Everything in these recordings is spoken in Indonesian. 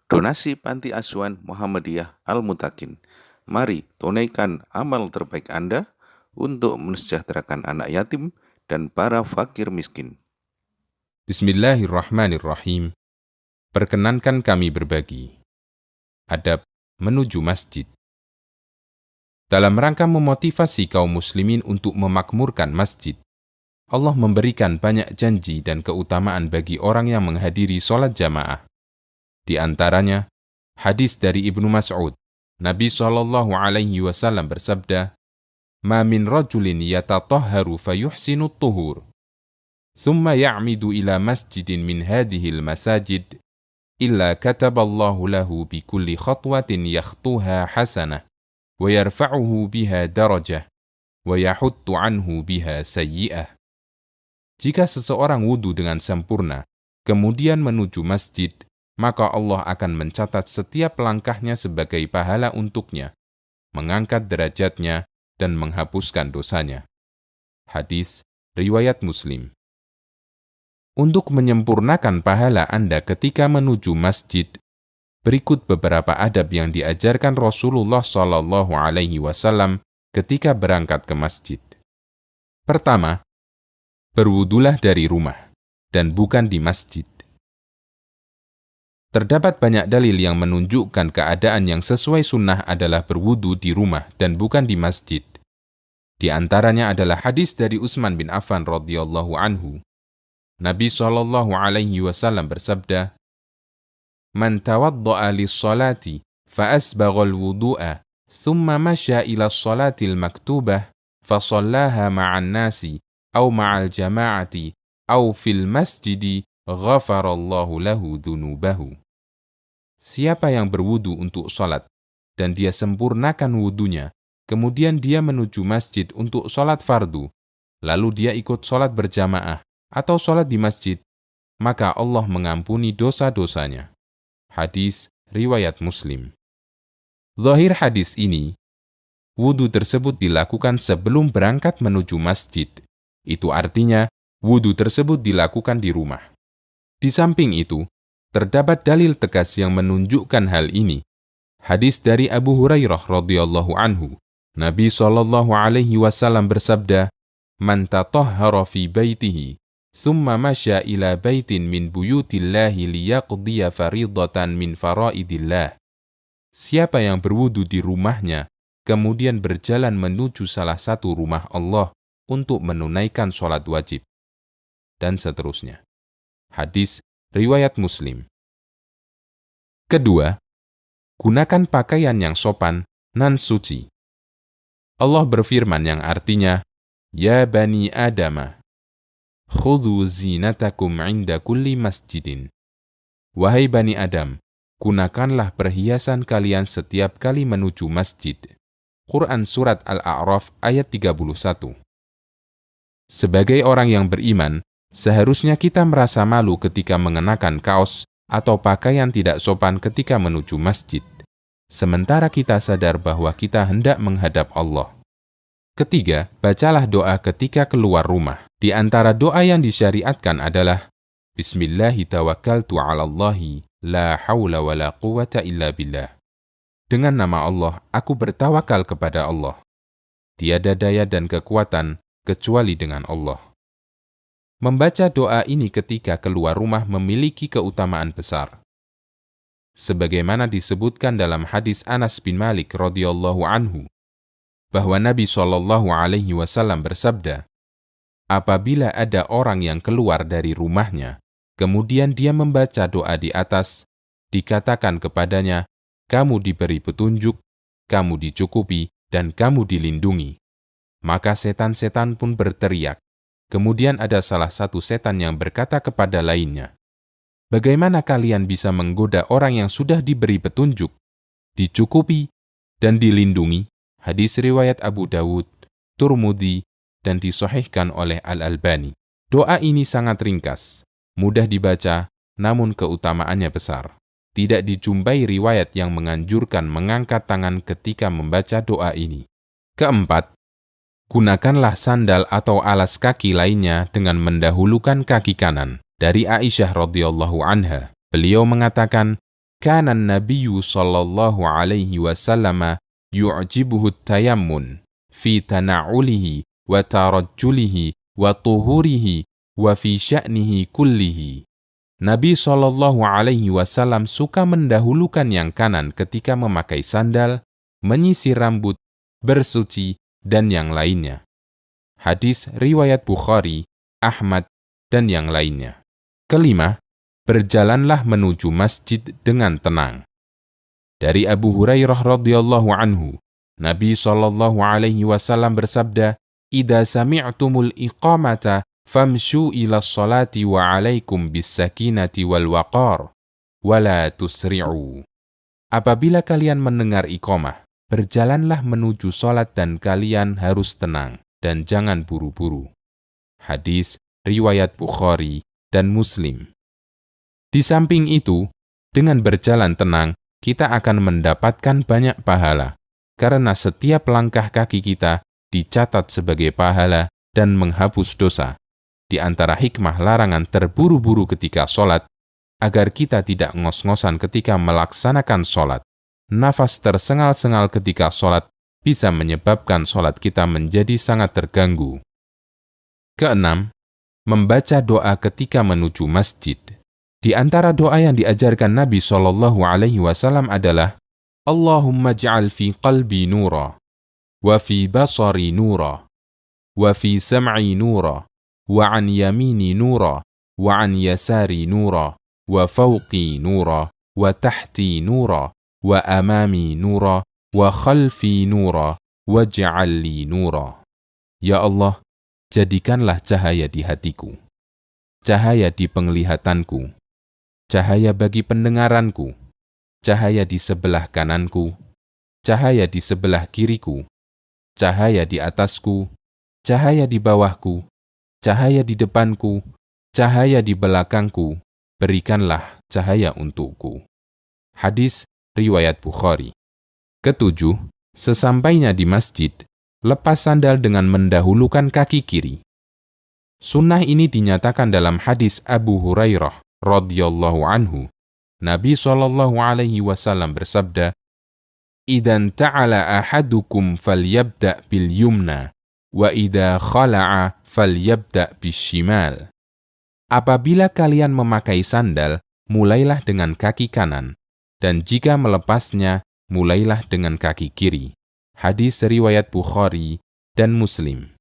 Donasi Panti Asuhan Muhammadiyah Al-Mutakin. Mari tunaikan amal terbaik Anda untuk mensejahterakan anak yatim dan para fakir miskin. Bismillahirrahmanirrahim. Perkenankan kami berbagi. Adab menuju masjid. Dalam rangka memotivasi kaum muslimin untuk memakmurkan masjid, Allah memberikan banyak janji dan keutamaan bagi orang yang menghadiri sholat jamaah. Di antaranya, hadis dari Ibnu Mas'ud, Nabi SAW bersabda, "Ma min rajulin yatatahharu fayuhsinu tuhur, thumma ya'midu ila masjidin min hadihil masajid, illa kataballahu lahu bikulli khatwatin yakhtuha hasanah, wa yarfa'uhu biha darajah, wa yahuttu anhu biha sayyi'ah." Jika seseorang wudu dengan sempurna, kemudian menuju masjid, maka Allah akan mencatat setiap langkahnya sebagai pahala untuknya, mengangkat derajatnya, dan menghapuskan dosanya. Hadis riwayat Muslim. Untuk menyempurnakan pahala Anda ketika menuju masjid, berikut beberapa adab yang diajarkan Rasulullah SAW ketika berangkat ke masjid. Pertama, berwudulah dari rumah, dan bukan di masjid. Terdapat banyak dalil yang menunjukkan keadaan yang sesuai sunnah adalah berwudu di rumah dan bukan di masjid. Di antaranya adalah hadis dari Utsman bin Affan radhiyallahu anhu. Nabi SAW bersabda, "Man tawadda'a lis-salati fa asbagha al-wudu'a, thumma masya ila as-salatil maktubah, fa shallaha ma'an nasi aw ma'al jama'ati aw fil masjidi, ghafarallahu lahu dunubahu." Siapa yang berwudu untuk sholat, dan dia sempurnakan wudunya, kemudian dia menuju masjid untuk sholat fardu, lalu dia ikut sholat berjamaah atau sholat di masjid, maka Allah mengampuni dosa-dosanya. Hadis riwayat Muslim. Zahir hadis ini, wudu tersebut dilakukan sebelum berangkat menuju masjid. Itu artinya, wudu tersebut dilakukan di rumah. Di samping itu, terdapat dalil tegas yang menunjukkan hal ini. Hadis dari Abu Hurairah radhiyallahu anhu, Nabi SAW bersabda, "Man tatahhara fi baitihi, thumma masya ila baitin min buyutillahi liyaqdiya faridatan min faraidillah." Siapa yang berwudu di rumahnya, kemudian berjalan menuju salah satu rumah Allah untuk menunaikan sholat wajib, dan seterusnya. Hadis riwayat Muslim. Kedua, gunakan pakaian yang sopan dan suci. Allah berfirman yang artinya, "Ya bani Adama, khudhu zinatakum inda kulli masjidin." Wahai bani Adam, gunakanlah perhiasan kalian setiap kali menuju masjid. Quran Surat Al-A'raf ayat 31. Sebagai orang yang beriman, seharusnya kita merasa malu ketika mengenakan kaos atau pakaian tidak sopan ketika menuju masjid, sementara kita sadar bahwa kita hendak menghadap Allah. Ketiga, bacalah doa ketika keluar rumah. Di antara doa yang disyariatkan adalah, "Bismillahi tawakkaltu 'alallahi, la haula wa la quwata illa billah." Dengan nama Allah, aku bertawakal kepada Allah. Tiada daya dan kekuatan kecuali dengan Allah. Membaca doa ini ketika keluar rumah memiliki keutamaan besar. Sebagaimana disebutkan dalam hadis Anas bin Malik radhiyallahu anhu, bahwa Nabi SAW bersabda, apabila ada orang yang keluar dari rumahnya, kemudian dia membaca doa di atas, dikatakan kepadanya, kamu diberi petunjuk, kamu dicukupi, dan kamu dilindungi. Maka setan-setan pun berteriak. Kemudian ada salah satu setan yang berkata kepada lainnya, bagaimana kalian bisa menggoda orang yang sudah diberi petunjuk, dicukupi, dan dilindungi? Hadis riwayat Abu Dawud, Turmudi, dan disahihkan oleh Al-Albani. Doa ini sangat ringkas, mudah dibaca, namun keutamaannya besar. Tidak dijumpai riwayat yang menganjurkan mengangkat tangan ketika membaca doa ini. Keempat, gunakanlah sandal atau alas kaki lainnya dengan mendahulukan kaki kanan. Dari Aisyah radhiyallahu anha, beliau mengatakan, kana an-nabiyyu sallallahu alaihi wasallam yu'jibuhu at-tayammun fi tana'ulihi wa tarajjulihi wa tuhurihi wa fi sya'nihi kullihi. Nabi Shallallahu Alaihi Wasallam suka mendahulukan yang kanan ketika memakai sandal, menyisir rambut, bersuci, dan yang lainnya. Hadis riwayat Bukhari, Ahmad, dan yang lainnya. Kelima, berjalanlah menuju masjid dengan tenang. Dari Abu Hurairah radhiyallahu anhu, Nabi Shallallahu Alaihi Wasallam bersabda, "Idza sami'tumul iqamata famshu ila sholati wa alaikum bis sakinati wal waqar, wa la tusri'u." Apabila kalian mendengar iqamah, berjalanlah menuju sholat dan kalian harus tenang dan jangan buru-buru. Hadis riwayat Bukhari dan Muslim. Di samping itu, dengan berjalan tenang, kita akan mendapatkan banyak pahala, karena setiap langkah kaki kita dicatat sebagai pahala dan menghapus dosa. Di antara hikmah larangan terburu-buru ketika sholat, agar kita tidak ngos-ngosan ketika melaksanakan sholat. Nafas tersengal-sengal ketika sholat bisa menyebabkan sholat kita menjadi sangat terganggu. Keenam, membaca doa ketika menuju masjid. Di antara doa yang diajarkan Nabi Shallallahu Alaihi Wasallam adalah Allahumma ja'al fi qalbi nura, wa fi basari nura, wa fi sam'i nura, wa an yamini nura, wa an yasari nura, wa fawqi nura, wa tahti nura, wa amami nura, wa khalfi nura, wa ja'alli nura. Ya Allah, jadikanlah cahaya di hatiku, cahaya di penglihatanku, cahaya bagi pendengaranku, cahaya di sebelah kananku, cahaya di sebelah kiriku, cahaya di atasku, cahaya di bawahku, cahaya di depanku, cahaya di belakangku, berikanlah cahaya untukku. Hadis riwayat Bukhari. Ketujuh, sesampainya di masjid, lepas sandal dengan mendahulukan kaki kiri. Sunnah ini dinyatakan dalam hadis Abu Hurairah radhiyallahu anhu. Nabi Shallallahu Alaihi Wasallam bersabda, "Idan ta'ala ahadukum falyabda' bil yumna, wa idza khala'a falyabda' bis shimal." Apabila kalian memakai sandal, mulailah dengan kaki kanan, dan jika melepasnya, mulailah dengan kaki kiri. Hadis riwayat Bukhari dan Muslim.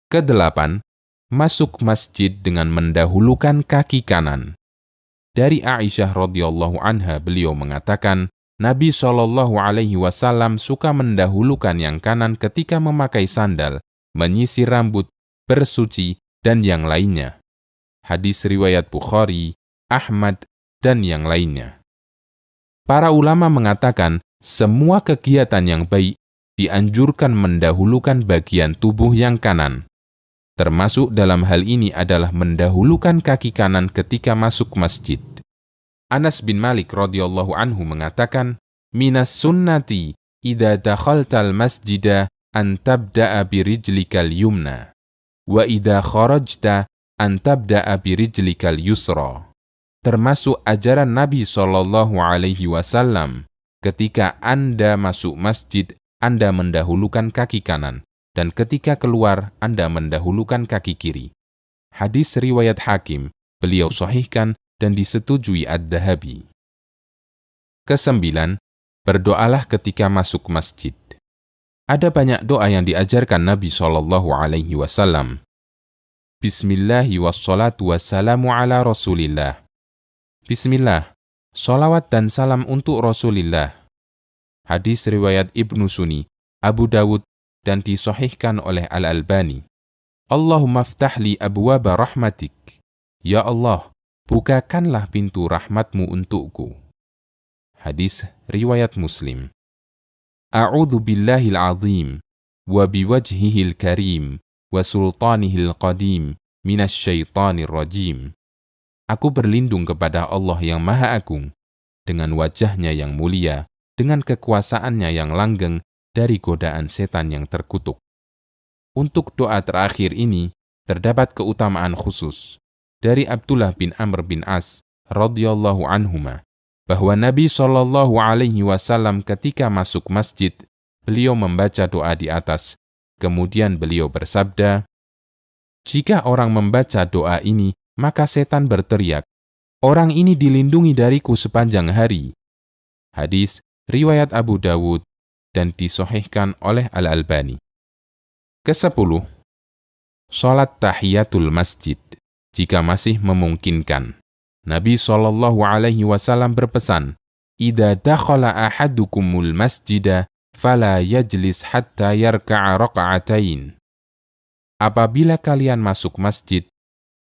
Kedelapan, masuk masjid dengan mendahulukan kaki kanan. Dari Aisyah radhiyallahu anha, beliau mengatakan, Nabi Shallallahu Alaihi Wasallam suka mendahulukan yang kanan ketika memakai sandal, menyisir rambut, bersuci, dan yang lainnya. Hadis riwayat Bukhari, Ahmad, dan yang lainnya. Para ulama mengatakan, semua kegiatan yang baik dianjurkan mendahulukan bagian tubuh yang kanan. Termasuk dalam hal ini adalah mendahulukan kaki kanan ketika masuk masjid. Anas bin Malik radhiyallahu anhu mengatakan, "Minas sunnati idza dakhaltal masjida an tabda'a bi rijlikal yumna, wa idza kharajta an tabda'a bi rijlikal yusra." Termasuk ajaran Nabi Shallallahu Alaihi Wasallam, ketika Anda masuk masjid, Anda mendahulukan kaki kanan, dan ketika keluar, Anda mendahulukan kaki kiri. Hadis riwayat Hakim, beliau sahihkan dan disetujui Ad-Dahabi. Kesembilan, berdoalah ketika masuk masjid. Ada banyak doa yang diajarkan Nabi Shallallahu Alaihi Wasallam. Bismillahi wassalatu wassalamu ala Rasulillah. Bismillah, salawat dan salam untuk Rasulillah. Hadis riwayat Ibnu Sunni, Abu Dawud, dan disahihkan oleh Al-Albani. Allahumma ftahli abwaba rahmatik. Ya Allah, bukakanlah pintu rahmatmu untukku. Hadis riwayat Muslim. A'udzu billahil azim wa biwajhihil karim wa sultanihil qadim minasyaitonir rajim. Aku berlindung kepada Allah yang Maha Agung, dengan wajahnya yang mulia, dengan kekuasaannya yang langgeng, dari godaan setan yang terkutuk. Untuk doa terakhir ini, terdapat keutamaan khusus. Dari Abdullah bin Amr bin As, radhiyallahu anhuma, bahwa Nabi Shallallahu Alaihi Wasallam ketika masuk masjid, beliau membaca doa di atas. Kemudian beliau bersabda, "Jika orang membaca doa ini, maka setan berteriak, 'Orang ini dilindungi dariku sepanjang hari.'" Hadis riwayat Abu Dawud dan disahihkan oleh Al-Albani. Ke-10. Salat tahiyatul masjid, jika masih memungkinkan. Nabi Shallallahu Alaihi Wasallam berpesan, "Idza dakhala ahadukumul masjida, fala yajlis hatta yarka'a raka'atain." Apabila kalian masuk masjid,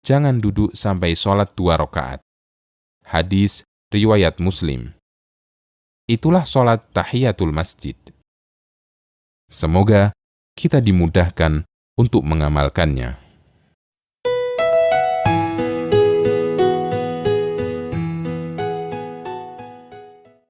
jangan duduk sampai sholat 2 rakaat. Hadis riwayat Muslim. Itulah sholat tahiyatul masjid. Semoga kita dimudahkan untuk mengamalkannya.